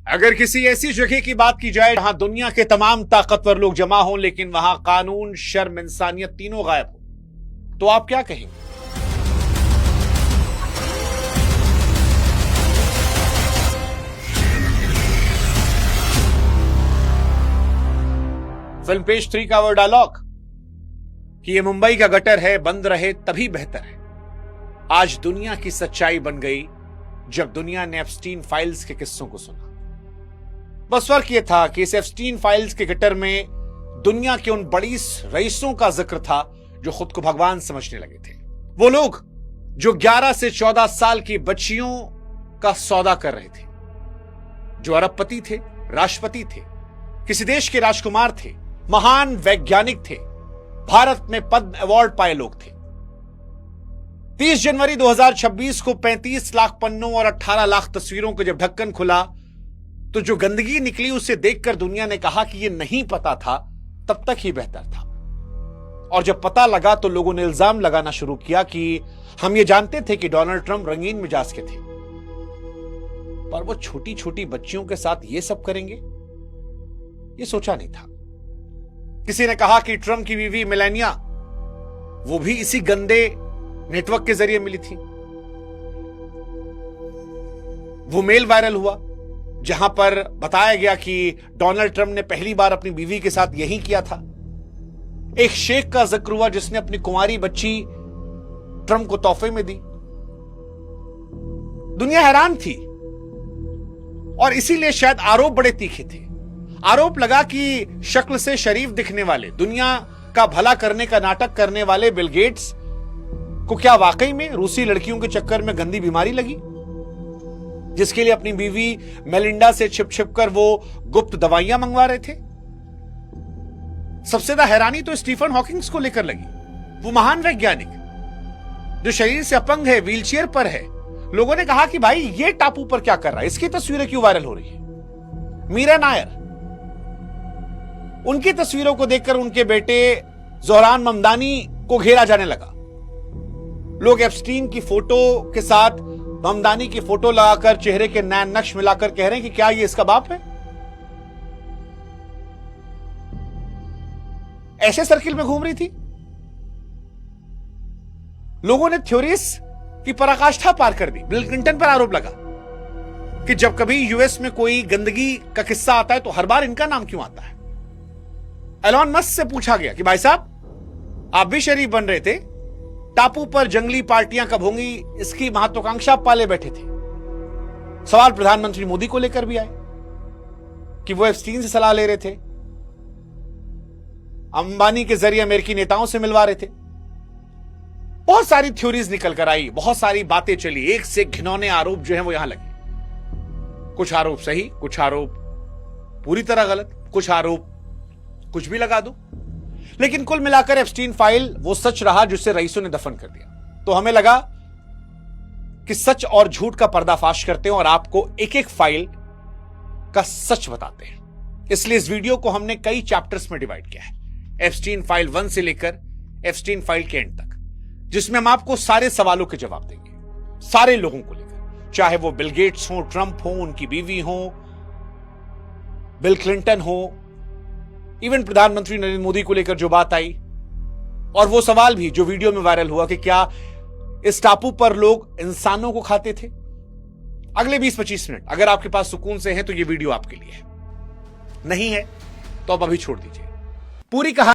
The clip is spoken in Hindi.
अगर किसी ऐसी जगह की बात की जाए जहां दुनिया के तमाम ताकतवर लोग जमा हों लेकिन वहां कानून, शर्म, इंसानियत तीनों गायब हो, तो आप क्या कहेंगे? फिल्म पेज 3 का वो डायलॉग कि ये मुंबई का गटर है, बंद रहे तभी बेहतर है, आज दुनिया की सच्चाई बन गई जब दुनिया ने एप्स्टीन फाइल्स के किस्सों को सुना। बस फर्क यह था कि इस एप्स्टीन फाइल्स के गटर में दुनिया के उन बड़ी रईसों का जिक्र था जो खुद को भगवान समझने लगे थे। वो लोग जो 11 से 14 साल की बच्चियों का सौदा कर रहे थे, जो अरबपति थे, राष्ट्रपति थे, किसी देश के राजकुमार थे, महान वैज्ञानिक थे, भारत में पद्म अवार्ड पाए लोग थे। 30 जनवरी 2026 को 35 लाख पन्नों और 18 लाख तस्वीरों को जब ढक्कन खुला तो जो गंदगी निकली उसे देखकर दुनिया ने कहा कि यह नहीं पता था तब तक ही बेहतर था। और जब पता लगा तो लोगों ने इल्जाम लगाना शुरू किया कि हम ये जानते थे कि डोनाल्ड ट्रंप रंगीन मिजाज के थे, पर वो छोटी छोटी बच्चियों के साथ ये सब करेंगे, ये सोचा नहीं था। किसी ने कहा कि ट्रंप की बीवी मेलानिया वो भी इसी गंदे नेटवर्क के जरिए मिली थी। वो मेल वायरल हुआ जहां पर बताया गया कि डोनाल्ड ट्रंप ने पहली बार अपनी बीवी के साथ यही किया था। एक शेख का जिक्र हुआ जिसने अपनी कुंवारी बच्ची ट्रंप को तोहफे में दी। दुनिया हैरान थी और इसीलिए शायद आरोप बड़े तीखे थे। आरोप लगा कि शक्ल से शरीफ दिखने वाले, दुनिया का भला करने का नाटक करने वाले बिल गेट्स को क्या वाकई में रूसी लड़कियों के चक्कर में गंदी बीमारी लगी, जिसके लिए अपनी बीवी मेलिंडा से छिप छिप कर वो गुप्त दवाइयां मंगवा रहे थे। सबसे ज्यादा हैरानी तो स्टीफन हॉकिंग्स को लेकर लगी। वो महान वैज्ञानिक जो शरीर से अपंग है, व्हीलचेयर पर है। लोगों ने कहा कि भाई ये टापू पर क्या कर रहा है, इसकी तस्वीरें क्यों वायरल हो रही है। मीरा नायर, उनकी तस्वीरों को देखकर उनके बेटे जोहरान ममदानी को घेरा जाने लगा। लोग एप्स्टीन की फोटो के साथ ममदानी की फोटो लगाकर चेहरे के नैन नक्श मिलाकर कह रहे हैं कि क्या ये इसका बाप है। ऐसे सर्किल में घूम रही थी। लोगों ने थ्योरीज की पराकाष्ठा पार कर दी। बिल क्लिंटन पर आरोप लगा कि जब कभी यूएस में कोई गंदगी का किस्सा आता है तो हर बार इनका नाम क्यों आता है। एलॉन मस्क से पूछा गया कि भाई साहब आप भी शरीफ बन रहे थे, टापू पर जंगली पार्टियां कब होंगी, इसकी महत्वाकांक्षा पाले बैठे थे। सवाल प्रधानमंत्री मोदी को लेकर भी आए कि वो एप्स्टीन से सलाह ले रहे थे, अंबानी के जरिए अमेरिकी नेताओं से मिलवा रहे थे। बहुत सारी थ्योरीज निकल कर आई, बहुत सारी बातें चली, एक से घिनौने आरोप जो है वो यहां लगे। कुछ आरोप सही, कुछ आरोप पूरी तरह गलत, कुछ आरोप कुछ भी लगा दो, लेकिन कुल मिलाकर एप्स्टीन फाइल वो सच रहा जिसे रईसों ने दफन कर दिया। तो हमें लगा कि सच और झूठ का पर्दाफाश करते हैं और आपको एक एक फाइल का सच बताते हैं। इसलिए इस वीडियो को हमने कई चैप्टर्स में डिवाइड किया है, एप्स्टीन फाइल 1 से लेकर एप्स्टीन फाइल के एंड तक, जिसमें हम आपको सारे सवालों के जवाब देंगे, सारे लोगों को लेकर, चाहे वो बिल गेट्स हो, ट्रंप हो, उनकी बीवी हो, बिल क्लिंटन हो, इवन प्रधानमंत्री नरेंद्र मोदी को लेकर जो बात आई, और वो सवाल भी जो वीडियो में वायरल हुआ कि क्या इस टापू पर लोग इंसानों को खाते थे। अगले 20-25 मिनट अगर आपके पास सुकून से है तो ये वीडियो आपके लिए है, नहीं है तो आप अभी छोड़ दीजिए। पूरी कहानी